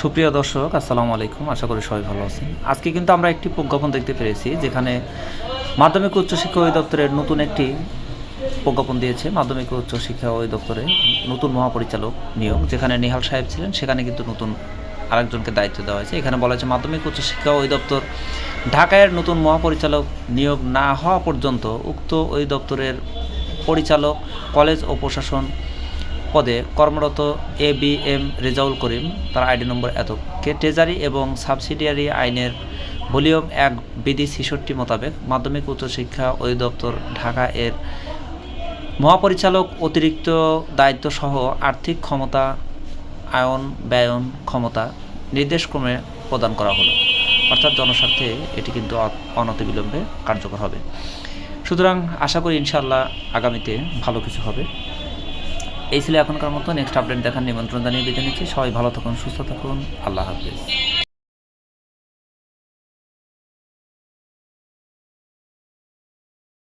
সুপ্রিয় দর্শক, আসসালামু আলাইকুম। আশা করি সবাই ভালো আছেন। আজকে কিন্তু আমরা একটি প্রজ্ঞাপন দেখতে পেরেছি, যেখানে মাধ্যমিক ও উচ্চশিক্ষা অধিদপ্তরের নতুন একটি প্রজ্ঞাপন দিয়েছে। মাধ্যমিক ও উচ্চশিক্ষা অধিদপ্তরে নতুন মহাপরিচালক নিয়োগ, যেখানে নিহাল সাহেব ছিলেন, সেখানে কিন্তু নতুন আরেকজনকে দায়িত্ব দেওয়া হয়েছে। এখানে বলা হয়েছে মাধ্যমিক উচ্চশিক্ষা অধিদপ্তর ঢাকায় নতুন মহাপরিচালক নিয়োগ না হওয়া পর্যন্ত উক্ত অধিদপ্তরের পরিচালক, কলেজ ও প্রশাসন পদে কর্মরত এবিএম রেজাউল করিম, তার আইডি নম্বর এতকে, ট্রেজারি এবং সাবসিডিয়ারি আইনের ভলিউম 1 বিধি 66 মোতাবেক মাধ্যমিক উচ্চশিক্ষা অধিদপ্তর ঢাকা এর মহাপরিচালক অতিরিক্ত দায়িত্বসহ আর্থিক ক্ষমতা, আয়ন ব্যয়ন ক্ষমতা নির্দেশক্রমে প্রদান করা হলো। অর্থাৎ জনস্বার্থে এটি কিন্তু অনতিবিলম্বে কার্যকর হবে। সুতরাং আশা করি ইনশাআল্লাহ আগামীতে ভালো কিছু হবে। এই ছিল এখনকার মতো। নেক্সট আপডেট দেখার নিমন্ত্রণ জানিয়ে বিদায় নিচ্ছি। সবাই ভালো থাকুন, সুস্থ থাকুন। আল্লাহ হাফিজ।